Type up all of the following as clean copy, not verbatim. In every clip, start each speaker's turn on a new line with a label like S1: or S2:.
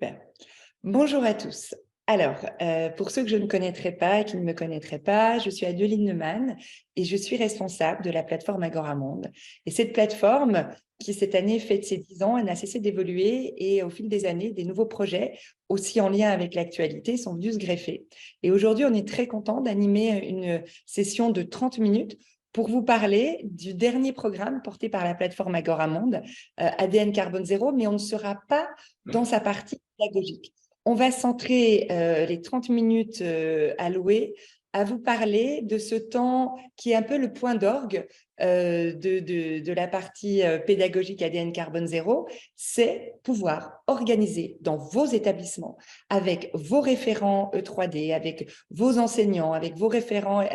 S1: Super. Bonjour à tous. Alors, pour ceux que je ne connaîtrais pas et qui ne me connaîtraient pas, je suis Adeline Neumann et je suis responsable de la plateforme Agoramonde. Et cette plateforme, qui cette année fête ses 10 ans, elle n'a cessé d'évoluer et au fil des années, des nouveaux projets, aussi en lien avec l'actualité, sont venus se greffer. Et aujourd'hui, on est très content d'animer une session de 30 minutes pour vous parler du dernier programme porté par la plateforme Agoramonde, ADN Carbone Zéro, mais on ne sera pas dans sa partie pédagogique. On va centrer les 30 minutes allouées à vous parler de ce temps qui est un peu le point d'orgue de la partie pédagogique ADN Carbone Zéro, c'est pouvoir organiser dans vos établissements, avec vos référents E3D, avec vos enseignants, avec vos référents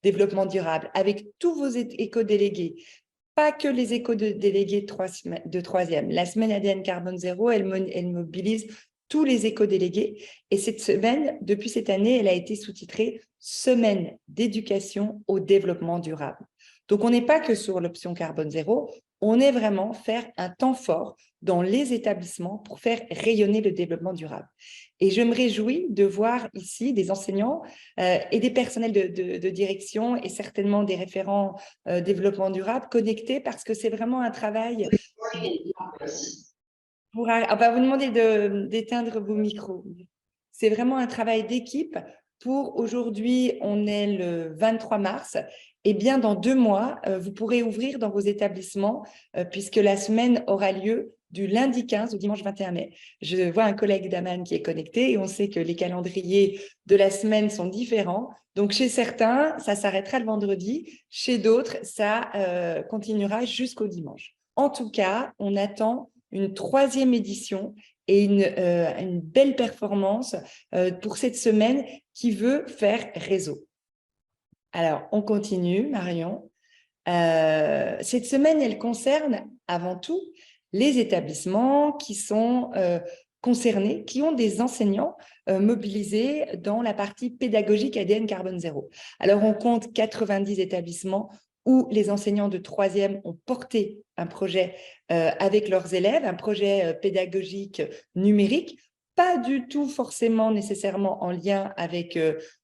S1: développement durable, avec tous vos éco-délégués, pas que les éco-délégués de troisième. La semaine ADN Carbone Zéro, elle mobilise tous les éco-délégués. Et cette semaine, depuis cette année, elle a été sous-titrée « Semaine d'éducation au développement durable ». Donc, on n'est pas que sur l'option Carbone Zéro, on est vraiment faire un temps fort dans les établissements pour faire rayonner le développement durable. Et je me réjouis de voir ici des enseignants et des personnels de direction et certainement des référents développement durable connectés parce que c'est vraiment un travail pour, on va vous demander d'éteindre vos micros. C'est vraiment un travail d'équipe pour aujourd'hui, on est le 23 mars. Et bien, dans 2 mois, vous pourrez ouvrir dans vos établissements puisque la semaine aura lieu du lundi 15 au dimanche 21 mai. Je vois un collègue d'Aman qui est connecté et on sait que les calendriers de la semaine sont différents. Donc, chez certains, ça s'arrêtera le vendredi. Chez d'autres, ça continuera jusqu'au dimanche. En tout cas, on attend une 3e édition et une belle performance pour cette semaine qui veut faire réseau. Alors, on continue, Marion. Cette semaine, elle concerne avant tout les établissements qui sont concernés, qui ont des enseignants mobilisés dans la partie pédagogique ADN Carbone Zéro. Alors, on compte 90 établissements où les enseignants de 3e ont porté un projet avec leurs élèves, un projet pédagogique numérique, pas du tout forcément nécessairement en lien avec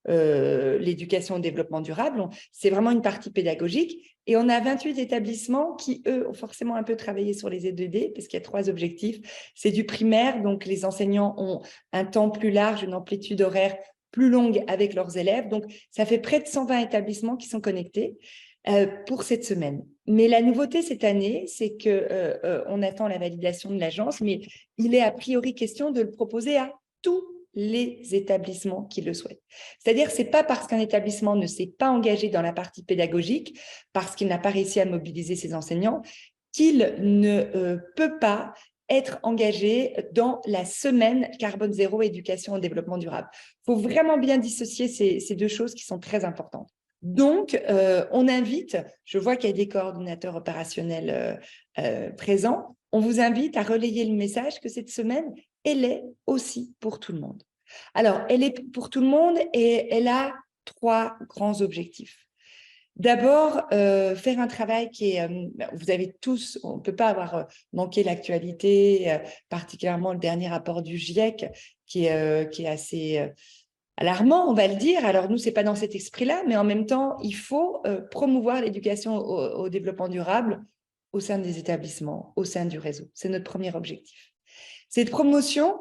S1: l'éducation au développement durable. C'est vraiment une partie pédagogique. Et on a 28 établissements qui, eux, ont forcément un peu travaillé sur les EDD, parce qu'il y a 3 objectifs. C'est du primaire, donc les enseignants ont un temps plus large, une amplitude horaire plus longue avec leurs élèves. Donc, ça fait près de 120 établissements qui sont connectés pour cette semaine. Mais la nouveauté cette année, c'est qu'on attend la validation de l'agence, mais il est a priori question de le proposer à tous les établissements qui le souhaitent. C'est-à-dire, ce n'est pas parce qu'un établissement ne s'est pas engagé dans la partie pédagogique, parce qu'il n'a pas réussi à mobiliser ses enseignants, qu'il ne peut pas être engagé dans la semaine Carbone Zéro éducation au développement durable. Il faut vraiment bien dissocier ces 2 choses qui sont très importantes. Donc, on invite, je vois qu'il y a des coordinateurs opérationnels présents, on vous invite à relayer le message que cette semaine, elle est aussi pour tout le monde. Alors, elle est pour tout le monde et elle a 3 grands objectifs. D'abord, faire un travail qui est, vous avez tous, on ne peut pas avoir manqué l'actualité, particulièrement le dernier rapport du GIEC qui est assez alarmant, on va le dire. Alors nous, ce n'est pas dans cet esprit-là, mais en même temps, il faut promouvoir l'éducation au développement durable au sein des établissements, au sein du réseau. C'est notre premier objectif. Cette promotion,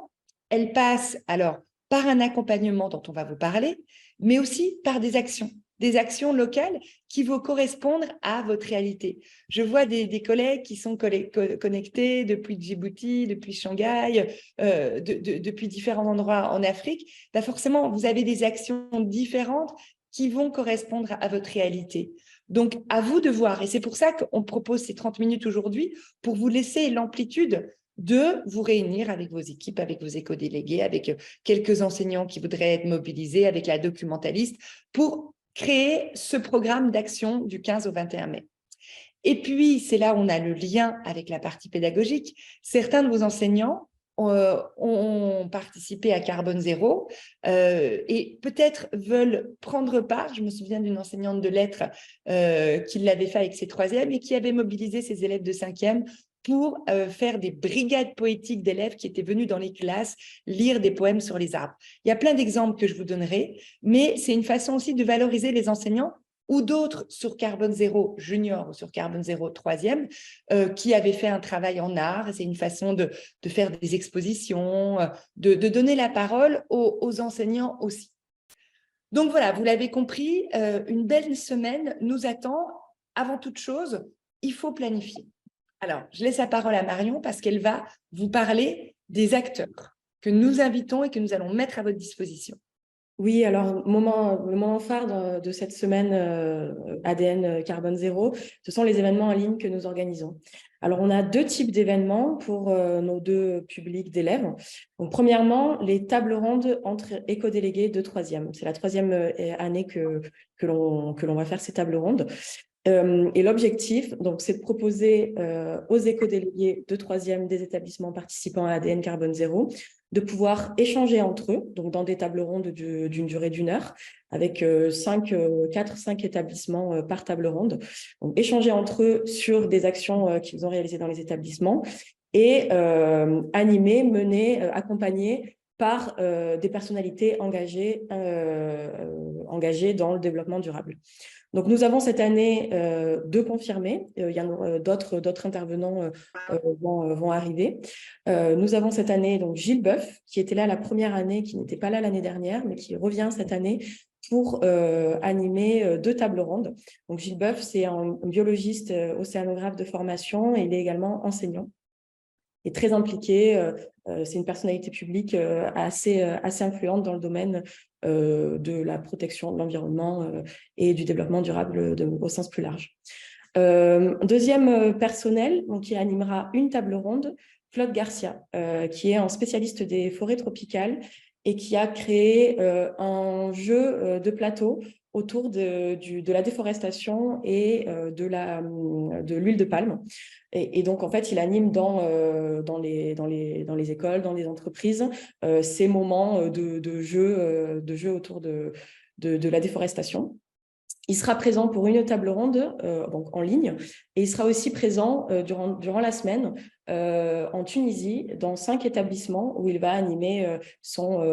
S1: elle passe alors par un accompagnement dont on va vous parler, mais aussi par des actions locales qui vont correspondre à votre réalité. Je vois des collègues qui sont connectés depuis Djibouti, depuis Shanghai, depuis différents endroits en Afrique. Ben forcément, vous avez des actions différentes qui vont correspondre à votre réalité. Donc, à vous de voir. Et c'est pour ça qu'on propose ces 30 minutes aujourd'hui, pour vous laisser l'amplitude de vous réunir avec vos équipes, avec vos éco-délégués, avec quelques enseignants qui voudraient être mobilisés, avec la documentaliste, pour créer ce programme d'action du 15 au 21 mai. Et puis, c'est là où on a le lien avec la partie pédagogique. Certains de vos enseignants ont participé à Carbone Zéro et peut-être veulent prendre part. Je me souviens d'une enseignante de lettres qui l'avait fait avec ses 3e et qui avait mobilisé ses élèves de 5e pour faire des brigades poétiques d'élèves qui étaient venus dans les classes lire des poèmes sur les arbres. Il y a plein d'exemples que je vous donnerai, mais c'est une façon aussi de valoriser les enseignants ou d'autres sur Carbone Zéro Junior ou sur Carbone Zéro troisième qui avaient fait un travail en art. C'est une façon de faire des expositions, de donner la parole aux enseignants aussi. Donc voilà, vous l'avez compris, une belle semaine nous attend. Avant toute chose, il faut planifier. Alors, je laisse la parole à Marion parce qu'elle va vous parler des acteurs que nous invitons et que nous allons mettre à votre disposition.
S2: Oui, alors le moment phare de cette semaine ADN Carbone Zéro, ce sont les événements en ligne que nous organisons. Alors, on a deux types d'événements pour nos deux publics d'élèves. Donc, premièrement, les tables rondes entre éco-délégués de troisième. C'est la troisième année que l'on va faire ces tables rondes. Et l'objectif, donc, c'est de proposer aux éco-délégués de troisième des établissements participants à ADN Carbone Zéro de pouvoir échanger entre eux, donc dans des tables rondes d'une durée d'1 heure, avec 4-5 établissements par table ronde. Donc, échanger entre eux sur des actions qu'ils ont réalisées dans les établissements et animer, mener, accompagner par des personnalités engagées dans le développement durable. Donc, nous avons cette année deux confirmés. Il y a d'autres intervenants vont arriver. Nous avons cette année donc Gilles Boeuf, qui était là la première année, qui n'était pas là l'année dernière, mais qui revient cette année pour animer deux tables rondes. Donc, Gilles Boeuf, c'est un biologiste océanographe de formation et il est également enseignant. Est très impliqué. C'est une personnalité publique assez influente dans le domaine de la protection de l'environnement et du développement durable au sens plus large. Deuxième personnel donc, qui animera une table ronde, Claude Garcia, qui est un spécialiste des forêts tropicales et qui a créé un jeu de plateau autour de la déforestation et de l'huile de palme. Et donc, en fait, il anime dans les écoles, dans les entreprises, ces moments de jeu autour de la déforestation. Il sera présent pour une table ronde donc en ligne et il sera aussi présent durant la semaine en Tunisie dans 5 établissements où il va animer son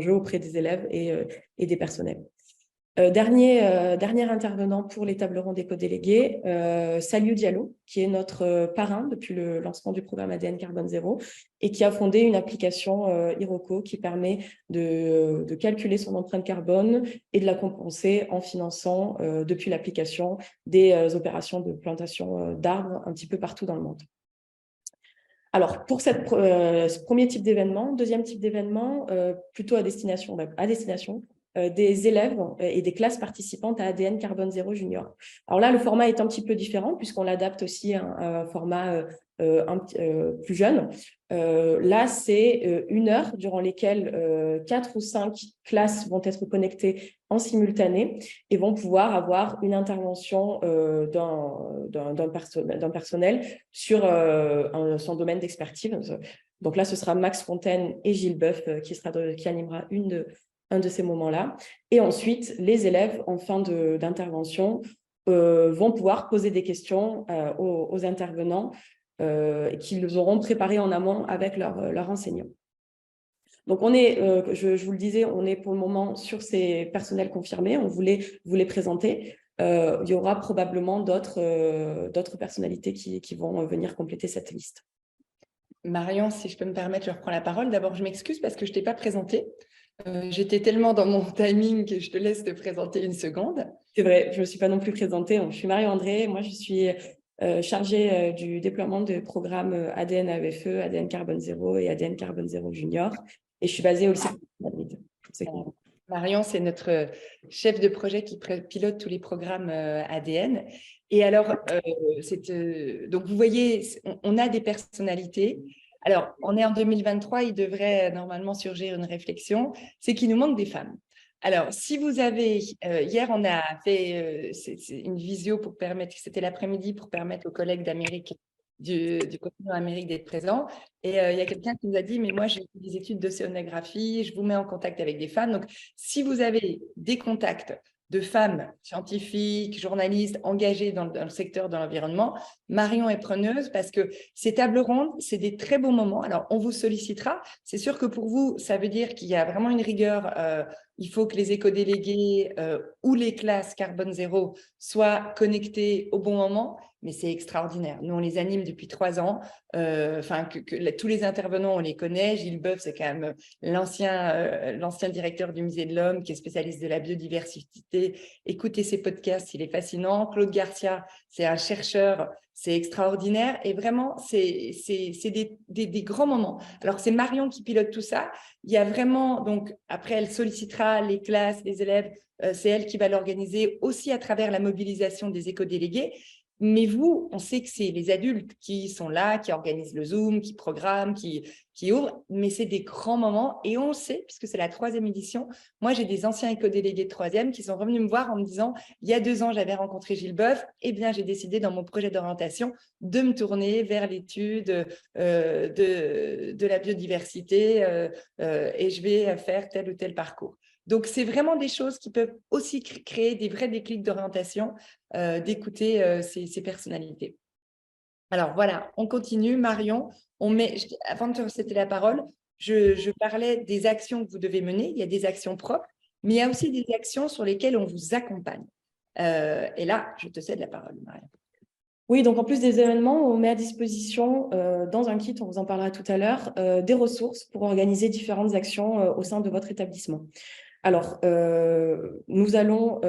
S2: jeu auprès des élèves et des personnels. Dernier intervenant pour les tables rondes éco-délégués, Saliou Diallo, qui est notre parrain depuis le lancement du programme ADN Carbone Zéro et qui a fondé une application Iroko qui permet de calculer son empreinte carbone et de la compenser en finançant depuis l'application des opérations de plantation d'arbres un petit peu partout dans le monde. Alors, pour ce premier type d'événement, deuxième type d'événement, plutôt à destination des élèves et des classes participantes à ADN Carbone Zéro Junior. Alors là, le format est un petit peu différent puisqu'on l'adapte aussi à un format plus jeune. Là, c'est 1 heure durant lesquelles 4 ou 5 classes vont être connectées en simultané et vont pouvoir avoir une intervention d'un personnel sur son domaine d'expertise. Donc là, ce sera Max Fontaine et Gilles Boeuf qui animera un de ces moments-là. Et ensuite, les élèves, en fin d'intervention, vont pouvoir poser des questions aux intervenants qu'ils auront préparés en amont avec leur enseignant. Donc, je vous le disais, on est pour le moment sur ces personnels confirmés. On voulait vous les présenter. Il y aura probablement d'autres personnalités qui vont venir compléter cette liste.
S1: Marion, si je peux me permettre, je reprends la parole. D'abord, je m'excuse parce que je ne t'ai pas présentée. J'étais tellement dans mon timing que je te laisse te présenter une seconde.
S2: C'est vrai, je ne me suis pas non plus présentée. Je suis Marie-André. Moi, je suis chargée du déploiement de programmes ADN AEFE, ADN Carbone Zéro et ADN Carbone Zéro Junior. Et je suis basée au lycée de Madrid.
S1: Marion, c'est notre chef de projet qui pilote tous les programmes ADN. Et alors, donc vous voyez, on a des personnalités. Alors, on est en 2023, il devrait normalement surgir une réflexion, c'est qu'il nous manque des femmes. Alors, si vous avez, hier, on a fait une visio pour permettre, c'était l'après-midi pour permettre aux collègues d'Amérique, du continent Amérique d'être présents. Et il y a quelqu'un qui nous a dit, mais moi, j'ai fait des études d'océanographie, je vous mets en contact avec des femmes. Donc, si vous avez des contacts de femmes scientifiques, journalistes engagées dans le secteur de l'environnement, Marion est preneuse parce que ces tables rondes, c'est des très beaux moments. Alors, on vous sollicitera. C'est sûr que pour vous, ça veut dire qu'il y a vraiment une rigueur. Il faut que les éco-délégués ou les classes carbone zéro soient connectés au bon moment, mais c'est extraordinaire. Nous, on les anime depuis 3 ans. Tous les intervenants, on les connaît. Gilles Boeuf, c'est quand même l'ancien directeur du Musée de l'Homme qui est spécialiste de la biodiversité. Écoutez ses podcasts, il est fascinant. Claude Garcia, c'est un chercheur, c'est extraordinaire. Et vraiment, c'est des grands moments. Alors, c'est Marion qui pilote tout ça. Il y a vraiment, donc, après, elle sollicitera les classes, les élèves. C'est elle qui va l'organiser aussi à travers la mobilisation des éco-délégués. Mais vous, on sait que c'est les adultes qui sont là, qui organisent le Zoom, qui programment, qui ouvrent, mais c'est des grands moments. Et on le sait, puisque c'est la 3e édition, moi, j'ai des anciens éco-délégués de 3e qui sont revenus me voir en me disant, il y a 2 ans, j'avais rencontré Gilles Boeuf, eh bien, j'ai décidé dans mon projet d'orientation de me tourner vers l'étude de la biodiversité et je vais faire tel ou tel parcours. Donc, c'est vraiment des choses qui peuvent aussi créer des vrais déclics d'orientation, d'écouter ces personnalités. Alors, voilà, on continue. Marion, avant de te céder la parole, je parlais des actions que vous devez mener. Il y a des actions propres, mais il y a aussi des actions sur lesquelles on vous accompagne. Et là, je te cède la parole, Marion.
S2: Oui, donc en plus des événements, on met à disposition dans un kit, on vous en parlera tout à l'heure, des ressources pour organiser différentes actions au sein de votre établissement. Alors, nous allons,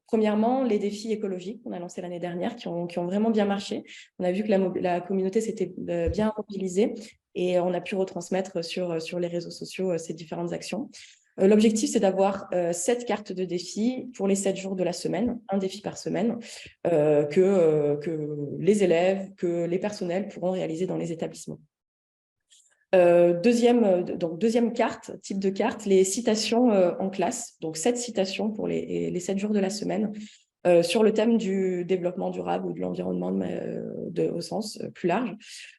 S2: premièrement, les défis écologiques qu'on a lancés l'année dernière, qui ont vraiment bien marché. On a vu que la communauté s'était bien mobilisée et on a pu retransmettre sur les réseaux sociaux ces différentes actions. L'objectif, c'est d'avoir 7 cartes de défis pour les 7 jours de la semaine, un défi par semaine, que les élèves, que les personnels pourront réaliser dans les établissements. Deuxième carte, type de carte, les citations en classe, donc 7 citations pour les 7 jours de la semaine sur le thème du développement durable ou de l'environnement au sens plus large.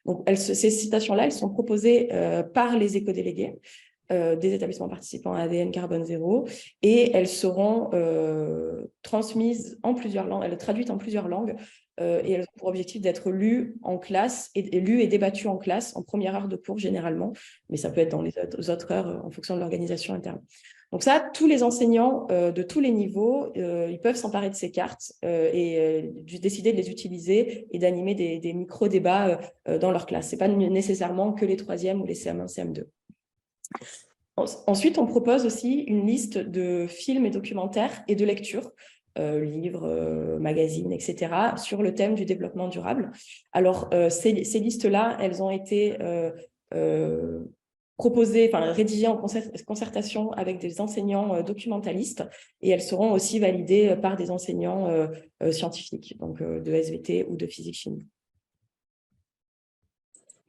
S2: Donc, ces citations-là, elles sont proposées par les éco-délégués des établissements participants à ADN Carbone Zéro et elles seront transmises en plusieurs langues, elles traduites en plusieurs langues et elles ont pour objectif d'être lues en classe et lues et débattues en classe en première heure de cours généralement, mais ça peut être dans les autres heures en fonction de l'organisation interne. Donc ça, tous les enseignants de tous les niveaux, ils peuvent s'emparer de ces cartes et décider de les utiliser et d'animer des micro-débats dans leur classe. Ce n'est pas nécessairement que les 3e ou les CM1, CM2. Ensuite, on propose aussi une liste de films et documentaires et de lectures, livres, magazines, etc., sur le thème du développement durable. Alors, ces listes-là, elles ont été proposées, rédigées en concertation avec des enseignants documentalistes et elles seront aussi validées par des enseignants scientifiques, donc de SVT ou de physique-chimie.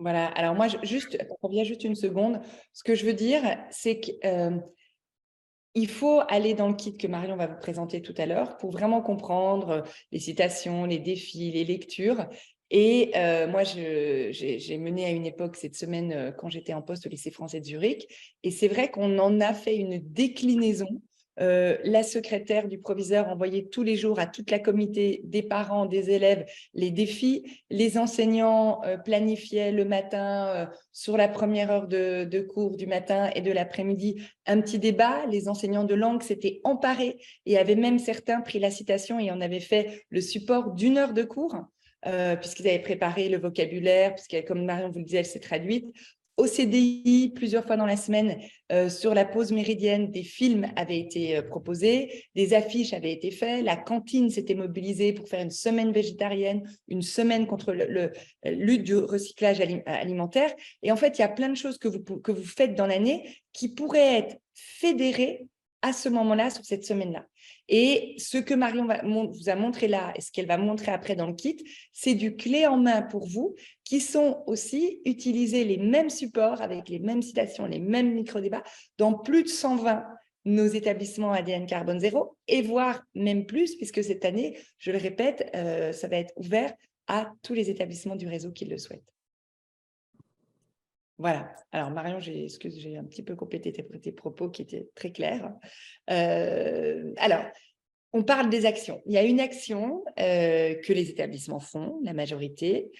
S1: Voilà, alors moi, on revient juste une seconde. Ce que je veux dire, c'est qu'il faut aller dans le kit que Marion va vous présenter tout à l'heure pour vraiment comprendre les citations, les défis, les lectures. Et moi, j'ai mené à une époque cette semaine quand j'étais en poste au lycée français de Zurich. Et c'est vrai qu'on en a fait une déclinaison. La secrétaire du proviseur envoyait tous les jours à toute la comité des parents, des élèves, les défis. Les enseignants planifiaient le matin, sur la première heure de cours du matin et de l'après-midi, un petit débat. Les enseignants de langue s'étaient emparés et avaient même certains pris la citation et en avaient fait le support d'1 heure de cours, puisqu'ils avaient préparé le vocabulaire, puisque comme Marion vous le disait, elle s'est traduite. Au CDI, plusieurs fois dans la semaine, sur la pause méridienne, des films avaient été proposés, des affiches avaient été faites, la cantine s'était mobilisée pour faire une semaine végétarienne, une semaine contre la lutte du recyclage alimentaire. Et en fait, il y a plein de choses que vous faites dans l'année qui pourraient être fédérées à ce moment-là, sur cette semaine-là. Et ce que Marion vous a montré là, et ce qu'elle va montrer après dans le kit, c'est du clé en main pour vous, qui sont aussi utiliser les mêmes supports avec les mêmes citations, les mêmes micro-débats dans plus de 120 nos établissements ADN Carbone Zéro, et voire même plus, puisque cette année, je le répète, ça va être ouvert à tous les établissements du réseau qui le souhaitent. Voilà. Alors, Marion, j'ai un petit peu complété tes propos qui étaient très clairs. Alors, On parle des actions. Il y a une action que les établissements font, la majorité,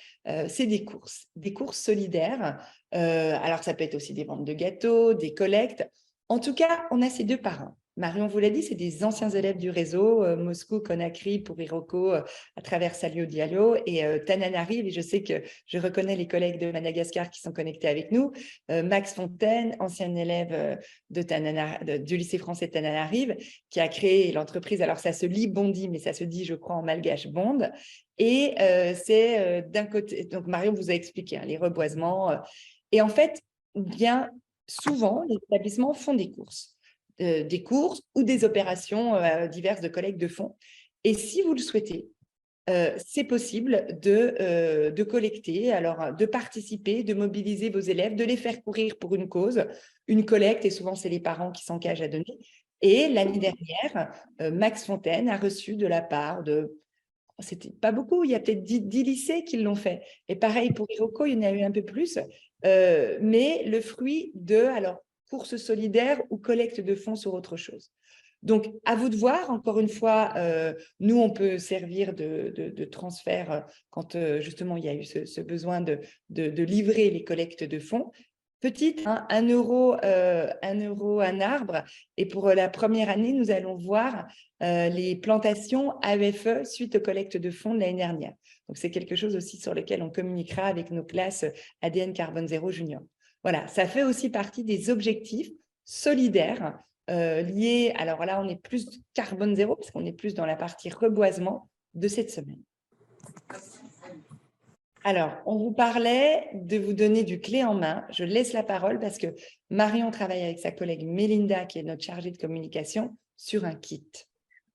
S1: c'est des courses solidaires. Alors, ça peut être aussi des ventes de gâteaux, des collectes. En tout cas, on a ces deux parrains. Marion vous l'a dit, c'est des anciens élèves du réseau, Moscou, Conakry, pour Iroko, à travers Salio Diallo et Tananarive. Et je sais que je reconnais les collègues de Madagascar qui sont connectés avec nous. Max Fontaine, ancien élève du lycée français de Tananarive, qui a créé l'entreprise. Alors, ça se lit Bondi, mais ça se dit, je crois, en malgache Bond. Et c'est d'un côté, donc Marion vous a expliqué les reboisements. Et en fait, bien souvent, les établissements font des courses ou des opérations diverses de collecte de fonds. Et si vous le souhaitez, c'est possible de collecter, alors de participer, de mobiliser vos élèves, de les faire courir pour une cause, une collecte, et souvent c'est les parents qui s'engagent à donner. Et l'année dernière, Max Fontaine a reçu de la part de, c'était pas beaucoup, il y a peut-être 10 lycées qui l'ont fait. Et pareil pour Iroko, il y en a eu un peu plus, mais le fruit de, alors, course solidaire ou collecte de fonds sur autre chose. Donc, à vous de voir, encore une fois, nous, on peut servir de transfert quand justement il y a eu ce besoin de livrer les collectes de fonds. Petite, 1 euro, 1 euro un arbre. Et pour la première année, nous allons voir les plantations AEFE suite aux collectes de fonds de l'année dernière. Donc, c'est quelque chose aussi sur lequel on communiquera avec nos classes ADN Carbone Zéro Junior. Voilà, ça fait aussi partie des objectifs solidaires liés. Alors là, on est plus carbone zéro parce qu'on est plus dans la partie reboisement de cette semaine. Alors, on vous parlait de vous donner du clé en main. Je laisse la parole parce que Marion travaille avec sa collègue Mélinda, qui est notre chargée de communication, sur un kit.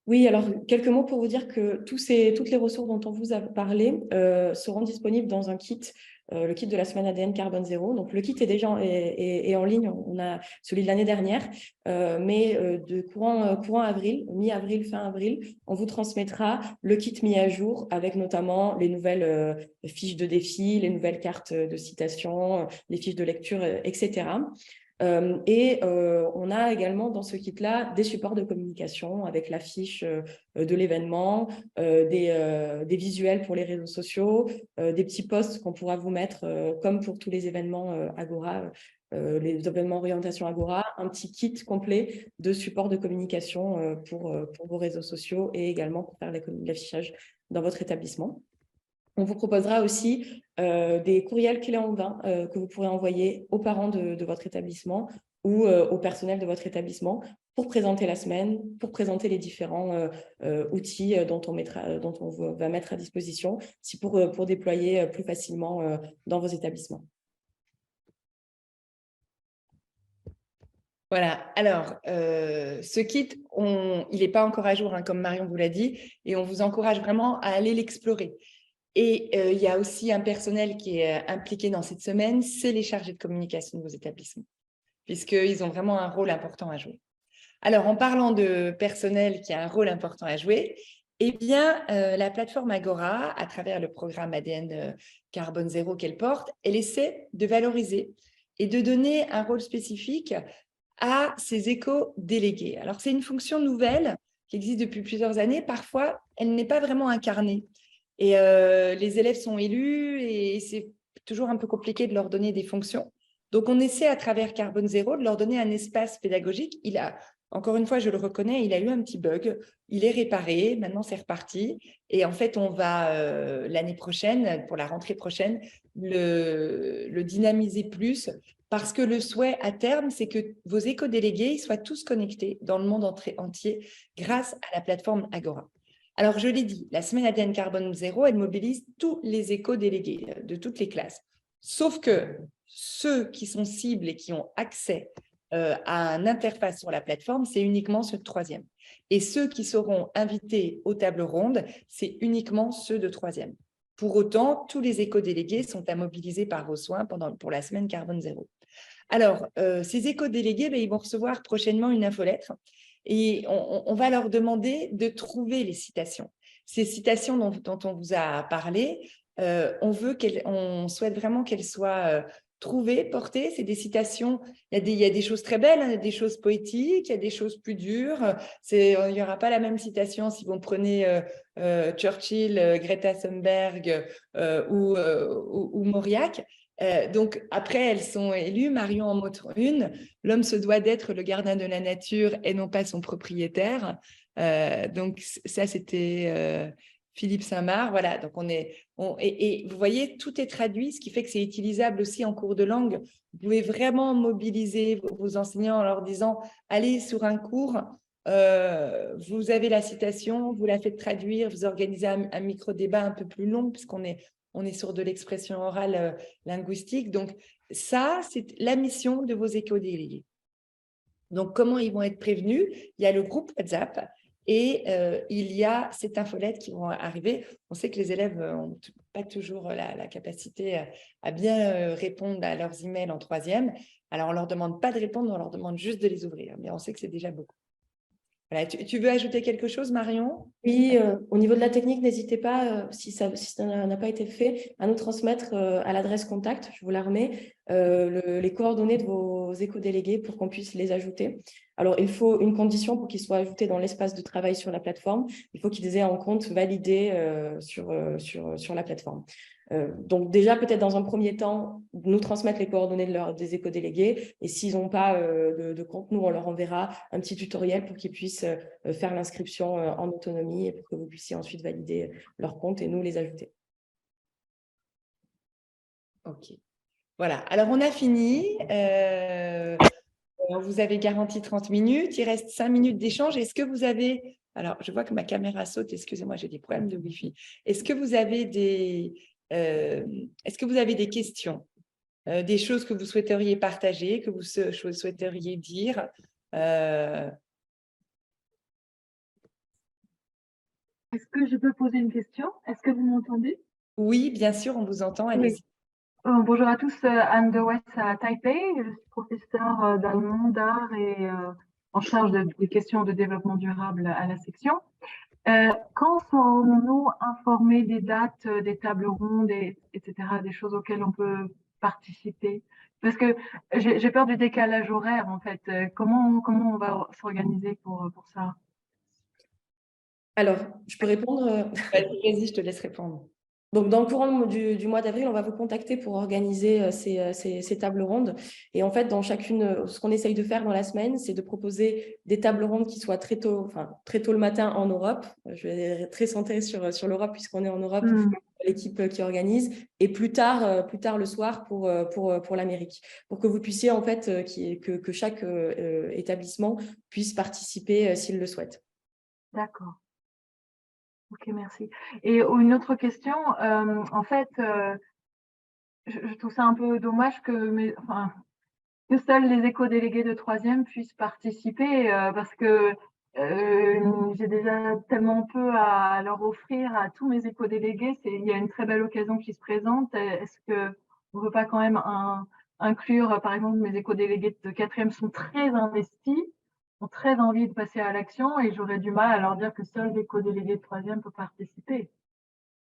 S2: Oui, alors quelques mots pour vous dire que toutes les ressources dont on vous a parlé seront disponibles dans un kit, le kit de la semaine ADN Carbone Zéro. Donc le kit est déjà est en ligne, on a celui de l'année dernière, mais de courant avril, mi-avril, fin avril, on vous transmettra le kit mis à jour avec notamment les nouvelles fiches de défi, les nouvelles cartes de citation, les fiches de lecture, etc. On a également dans ce kit-là des supports de communication avec l'affiche de l'événement, des visuels pour les réseaux sociaux, des petits posts qu'on pourra vous mettre comme pour tous les événements Agora, les événements orientation Agora, un petit kit complet de supports de communication pour vos réseaux sociaux et également pour faire l'affichage dans votre établissement. On vous proposera aussi des courriels clés en main que vous pourrez envoyer aux parents de votre établissement ou au personnel de votre établissement pour présenter la semaine, pour présenter les différents outils dont on va mettre à disposition pour déployer plus facilement dans vos établissements.
S1: Voilà, alors ce kit, il n'est pas encore à jour, comme Marion vous l'a dit, et on vous encourage vraiment à aller l'explorer. Et il y a aussi un personnel qui est impliqué dans cette semaine, c'est les chargés de communication de vos établissements, puisqu'ils ont vraiment un rôle important à jouer. Alors, en parlant de personnel qui a un rôle important à jouer, eh bien, la plateforme Agora, à travers le programme ADN Carbone Zéro qu'elle porte, elle essaie de valoriser et de donner un rôle spécifique à ses éco-délégués. Alors, c'est une fonction nouvelle qui existe depuis plusieurs années. Parfois, elle n'est pas vraiment incarnée. Et les élèves sont élus et c'est toujours un peu compliqué de leur donner des fonctions. Donc, on essaie à travers Carbone Zéro de leur donner un espace pédagogique. Encore une fois, je le reconnais, il a eu un petit bug. Il est réparé, maintenant c'est reparti. Et en fait, on va l'année prochaine, pour la rentrée prochaine, le dynamiser plus parce que le souhait à terme, c'est que vos éco-délégués soient tous connectés dans le monde entier grâce à la plateforme Agora. Alors, je l'ai dit, la semaine ADN Carbone Zéro, elle mobilise tous les éco-délégués de toutes les classes. Sauf que ceux qui sont cibles et qui ont accès à une interface sur la plateforme, c'est uniquement ceux de troisième. Et ceux qui seront invités aux tables rondes, c'est uniquement ceux de troisième. Pour autant, tous les éco-délégués sont à mobiliser par vos soins pour la semaine Carbone Zéro. Alors, ces éco-délégués, ils vont recevoir prochainement une infolettre et on va leur demander de trouver les citations. Ces citations dont on vous a parlé, on souhaite vraiment qu'elles soient trouver, porter. C'est des citations. Il y a des choses très belles, hein, il y a des choses poétiques, il y a des choses plus dures. Il n'y aura pas la même citation si vous prenez Churchill, Greta Thunberg ou Mauriac. Donc, après, elles sont élues. Marion en montre une. L'homme se doit d'être le gardien de la nature et non pas son propriétaire. Donc, ça, c'était Philippe Saint-Marc. Voilà, donc et vous voyez, tout est traduit, ce qui fait que c'est utilisable aussi en cours de langue. Vous pouvez vraiment mobiliser vos enseignants en leur disant, allez sur un cours, vous avez la citation, vous la faites traduire, vous organisez un micro-débat un peu plus long, puisqu'on est sur de l'expression orale linguistique. Donc, ça, c'est la mission de vos éco-délégués. Donc, comment ils vont être prévenus? Il y a le groupe WhatsApp et il y a cette infolette qui vont arriver. On sait que les élèves n'ont pas toujours la capacité à bien répondre à leurs emails en troisième. Alors, on ne leur demande pas de répondre, on leur demande juste de les ouvrir. Mais on sait que c'est déjà beaucoup. Voilà. Tu veux ajouter quelque chose, Marion?
S2: Oui, au niveau de la technique, n'hésitez pas, si ça n'a pas été fait, à nous transmettre à l'adresse contact, je vous la remets, les coordonnées de vos éco-délégués pour qu'on puisse les ajouter. Alors, il faut une condition pour qu'ils soient ajoutés dans l'espace de travail sur la plateforme. Il faut qu'ils aient un compte validé sur la plateforme. Donc déjà, peut-être dans un premier temps, nous transmettre les coordonnées des éco-délégués. Et s'ils n'ont pas de compte, nous, on leur enverra un petit tutoriel pour qu'ils puissent faire l'inscription en autonomie et pour que vous puissiez ensuite valider leur compte et nous les ajouter.
S1: Ok. Voilà. Alors, on a fini. Vous avez garanti 30 minutes. Il reste 5 minutes d'échange. Est-ce que vous avez… Alors, je vois que ma caméra saute. Excusez-moi, j'ai des problèmes de Wi-Fi. Est-ce que vous avez des questions, des choses que vous souhaiteriez partager, que vous souhaiteriez dire
S3: Est-ce que je peux poser une question? Est-ce que vous m'entendez?
S1: Oui, bien sûr, on vous entend. Allez-y.
S3: Oui. Bonjour à tous, Anne de West à Taipei. Je suis professeure d'allemand, d'art et en charge des questions de développement durable à la section. Quand serons-nous informés des dates, des tables rondes, etc., des choses auxquelles on peut participer? Parce que j'ai peur du décalage horaire, en fait. Comment on va s'organiser pour ça?
S2: Alors, je peux répondre
S1: Vas-y, je te laisse répondre.
S2: Donc, dans le courant du mois d'avril, on va vous contacter pour organiser ces tables rondes. Et en fait, dans chacune, ce qu'on essaye de faire dans la semaine, c'est de proposer des tables rondes qui soient très tôt le matin en Europe. Je vais être très centrée sur l'Europe puisqu'on est en Europe, l'équipe qui organise, et plus tard le soir pour l'Amérique, pour que vous puissiez en fait que chaque établissement puisse participer s'il le souhaite.
S3: D'accord. Ok, merci. Et une autre question, en fait, je trouve ça un peu dommage que seuls les éco-délégués de troisième puissent participer, parce que j'ai déjà tellement peu à leur offrir à tous mes éco-délégués. Il y a une très belle occasion qui se présente. Est-ce que on ne veut pas quand même inclure, par exemple, mes éco-délégués de quatrième sont très investis, ont très envie de passer à l'action, et j'aurais du mal à leur dire que seuls les éco-délégués de troisième peuvent participer.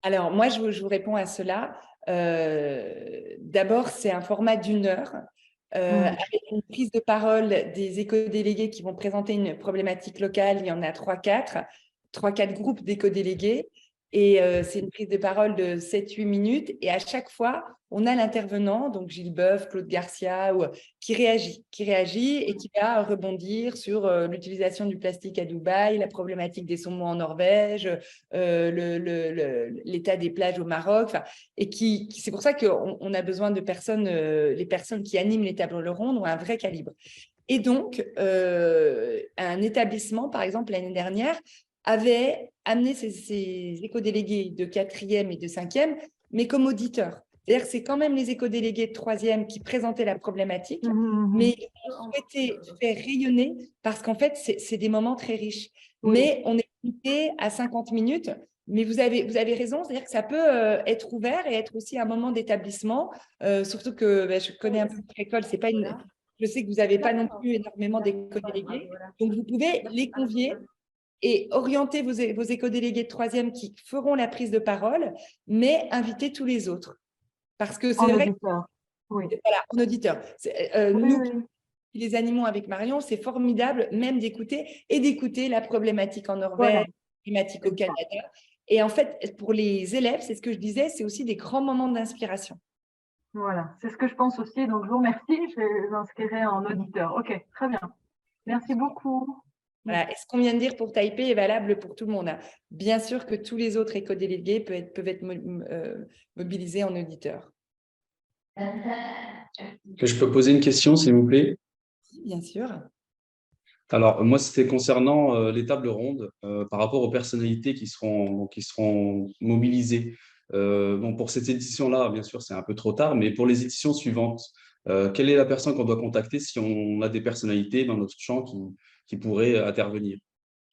S1: Alors, moi, je vous réponds à cela. D'abord, c'est un format d'1 heure avec une prise de parole des éco-délégués qui vont présenter une problématique locale. Il y en a 3-4 groupes d'éco-délégués. Et c'est une prise de parole de 7-8 minutes. Et à chaque fois, on a l'intervenant, donc Gilles Boeuf, Claude Garcia, qui réagit et qui va rebondir sur l'utilisation du plastique à Dubaï, la problématique des saumons en Norvège, l'état des plages au Maroc. Et c'est pour ça qu'on a besoin de personnes, les personnes qui animent les tables rondes ont un vrai calibre. Et donc, un établissement, par exemple, l'année dernière, avait amené ses éco-délégués de 4e et de 5e, mais comme auditeurs. C'est-à-dire que c'est quand même les éco-délégués de 3e qui présentaient la problématique, mais ils souhaitaient faire rayonner parce qu'en fait, c'est des moments très riches. Mais on est limité à 50 minutes. Mais vous avez raison, c'est-à-dire que ça peut être ouvert et être aussi un moment d'établissement, surtout que je connais un peu votre école, c'est pas une… Je sais que vous n'avez pas non plus énormément d'éco-délégués, donc vous pouvez les convier et orienter vos éco-délégués de 3e qui feront la prise de parole, mais inviter tous les autres. Parce que c'est vrai
S3: Oui,
S1: Voilà, en auditeur.
S3: oui,
S1: Nous,
S3: oui.
S1: les animaux avec Marion, c'est formidable même d'écouter et d'écouter la problématique en
S3: Voilà.
S1: Norvège, la problématique au Canada. Et en fait, pour les élèves, c'est ce que je disais, c'est aussi des grands moments d'inspiration.
S3: Voilà, c'est ce que je pense aussi. Donc, je vous remercie. Je les inscrirai en auditeur. OK, très bien. Merci beaucoup.
S1: Voilà. Et ce qu'on vient de dire pour Taipei est valable pour tout le monde, hein. Bien sûr que tous les autres éco-délégués peuvent être mobilisés en auditeur.
S4: Que je peux poser une question, s'il vous plaît?
S1: Bien sûr.
S4: Alors, moi, c'était concernant les tables rondes par rapport aux personnalités qui seront mobilisées. Bon, pour cette édition-là, bien sûr, c'est un peu trop tard, mais pour les éditions suivantes, quelle est la personne qu'on doit contacter si on a des personnalités dans notre champ qui pourraient intervenir?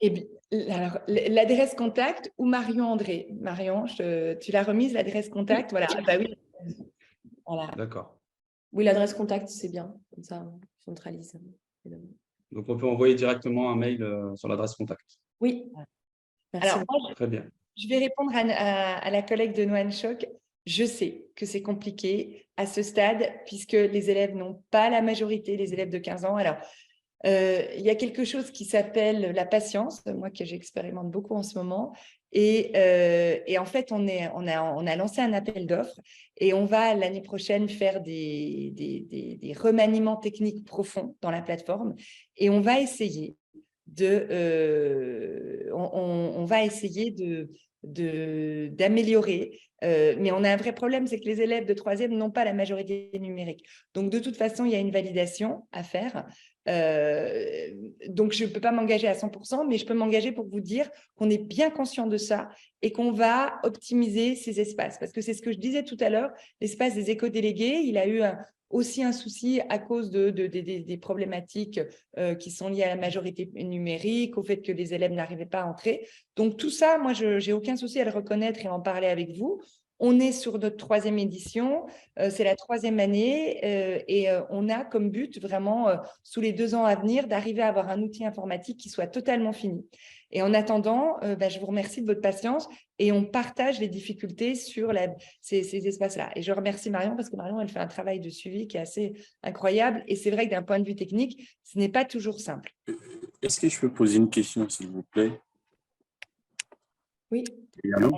S1: Et bien, alors, l'adresse contact ou Marion André. Marion, tu l'as remise, l'adresse contact. Voilà. Ah, bah oui. Voilà.
S4: D'accord.
S2: Oui, l'adresse contact, c'est bien. Comme ça, on centralise.
S4: Donc, on peut envoyer directement un mail sur l'adresse contact.
S2: Oui. Merci.
S1: Alors, moi,
S4: Très bien.
S1: je vais répondre à la collègue de Noan Choc. Je sais que c'est compliqué à ce stade puisque les élèves n'ont pas la majorité, les élèves de 15 ans. Alors, il y a quelque chose qui s'appelle la patience, moi que j'expérimente beaucoup en ce moment. Et en fait, on a lancé un appel d'offres et on va l'année prochaine faire des remaniements techniques profonds dans la plateforme. Et on va essayer on va essayer d'améliorer. Mais on a un vrai problème, c'est que les élèves de troisième n'ont pas la majorité numérique. Donc, de toute façon, il y a une validation à faire. Donc, je ne peux pas m'engager à 100%, mais je peux m'engager pour vous dire qu'on est bien conscient de ça et qu'on va optimiser ces espaces. Parce que c'est ce que je disais tout à l'heure, l'espace des éco-délégués, il a eu aussi un souci à cause des problématiques qui sont liées à la majorité numérique, au fait que les élèves n'arrivaient pas à entrer. Donc, tout ça, moi, je n'ai aucun souci à le reconnaître et en parler avec vous. On est sur notre 3e édition, c'est la 3e année et on a comme but vraiment, sous les 2 ans à venir, d'arriver à avoir un outil informatique qui soit totalement fini. Et en attendant, je vous remercie de votre patience et on partage les difficultés sur ces espaces-là. Et je remercie Marion parce que Marion, elle fait un travail de suivi qui est assez incroyable. Et c'est vrai que d'un point de vue technique, ce n'est pas toujours simple.
S5: Est-ce que je peux poser une question, s'il vous plaît?
S2: Oui.
S5: Allô?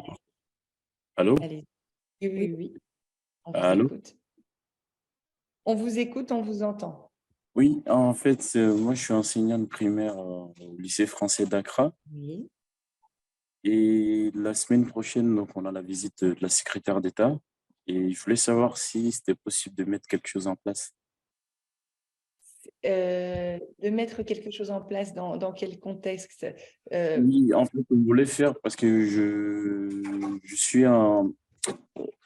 S5: Allô?
S1: Allez. Oui. On vous
S5: Allô?
S1: écoute. On vous écoute, on vous entend.
S5: Oui, en fait, moi, je suis enseignant de primaire au lycée français d'Accra.
S1: Oui.
S5: Et la semaine prochaine, donc, on a la visite de la secrétaire d'État. Et je voulais savoir si c'était possible de mettre quelque chose en place.
S1: De mettre quelque chose en place dans quel contexte?
S5: Oui, en fait, on voulait faire parce que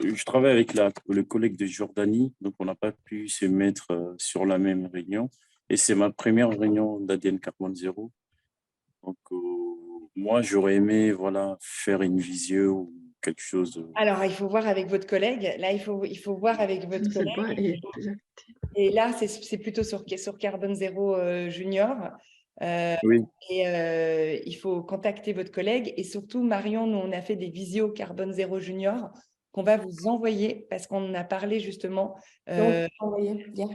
S5: je travaille avec le collègue de Jordanie, donc on n'a pas pu se mettre sur la même réunion. Et c'est ma première réunion d'ADN Carbone Zéro. Donc, moi, j'aurais aimé voilà, faire une visio ou quelque chose.
S1: Alors, il faut voir avec votre collègue. Là, il faut voir avec votre collègue. Et là, c'est plutôt sur Carbone Zéro Junior.
S5: Oui,
S1: Et il faut contacter votre collègue. Et surtout, Marion, nous, on a fait des visios Carbone Zéro Junior qu'on va vous envoyer parce qu'on en a parlé justement.
S2: Envoyé hier.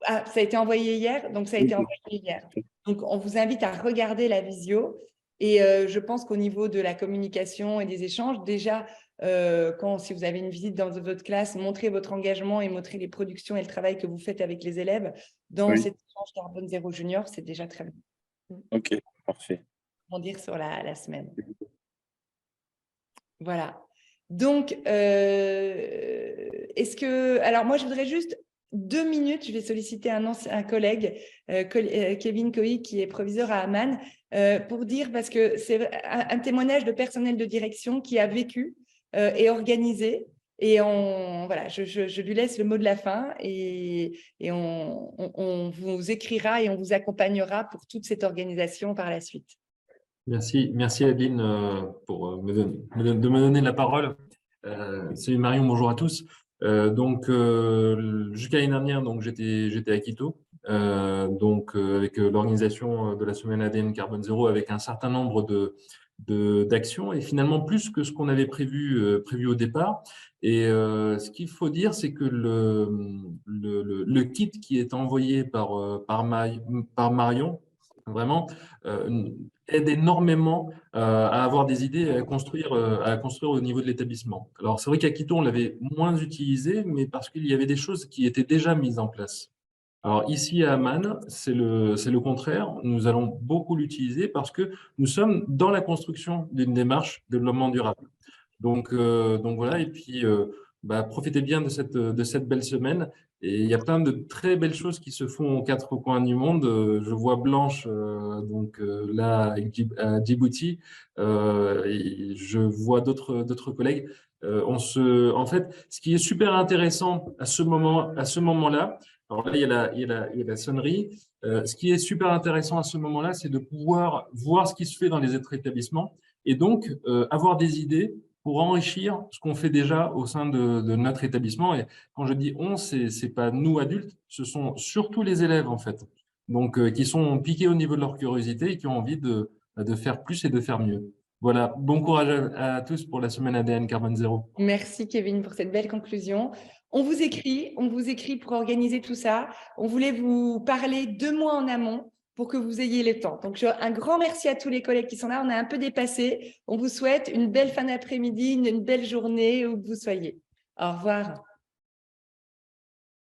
S1: Ah, ça a été envoyé hier, donc ça a été envoyé hier. Donc, on vous invite à regarder la visio. Et je pense qu'au niveau de la communication et des échanges, déjà, si vous avez une visite dans votre classe, montrez votre engagement et montrez les productions et le travail que vous faites avec les élèves dans cet échange Carbone Zéro Junior, c'est déjà très bien.
S5: ok, parfait.
S1: Comment dire sur la semaine. Voilà. Donc, alors moi, je voudrais juste 2 minutes, je vais solliciter un collègue, Kevin Coy, qui est proviseur à Amman, pour dire, parce que c'est un témoignage de personnel de direction qui a vécu et organisé. Et voilà, je lui laisse le mot de la fin et on vous écrira et on vous accompagnera pour toute cette organisation par la suite.
S6: Merci Adeline pour de me donner la parole. Salut Marion, bonjour à tous. Jusqu'à l'année dernière, j'étais à Quito, avec l'organisation de la semaine ADN Carbone Zéro, avec un certain nombre d'action et finalement plus que ce qu'on avait prévu au départ. Et ce qu'il faut dire, c'est que le kit qui est envoyé par Marion, vraiment, aide énormément à avoir des idées et à construire au niveau de l'établissement. Alors, c'est vrai qu'à Quito, on l'avait moins utilisé, mais parce qu'il y avait des choses qui étaient déjà mises en place. Alors, ici à Amman, c'est le contraire. Nous allons beaucoup l'utiliser parce que nous sommes dans la construction d'une démarche de développement durable. Donc voilà, et puis profitez bien de cette belle semaine. Et il y a plein de très belles choses qui se font aux quatre coins du monde. Je vois Blanche là à Djibouti, et je vois d'autres collègues. En fait, ce qui est super intéressant à ce moment-là, alors là il y a la sonnerie. Ce qui est super intéressant à ce moment-là, c'est de pouvoir voir ce qui se fait dans les autres établissements et donc avoir des idées pour enrichir ce qu'on fait déjà au sein de notre établissement. Et quand je dis on, c'est pas nous adultes, ce sont surtout les élèves en fait, donc qui sont piqués au niveau de leur curiosité et qui ont envie de faire plus et de faire mieux. Voilà, bon courage à tous pour la semaine ADN Carbone Zéro.
S1: Merci Kevin pour cette belle conclusion. On vous écrit pour organiser tout ça. On voulait vous parler 2 mois en amont pour que vous ayez le temps. Donc, un grand merci à tous les collègues qui sont là. On a un peu dépassé. On vous souhaite une belle fin d'après-midi, une belle journée où que vous soyez. Au revoir.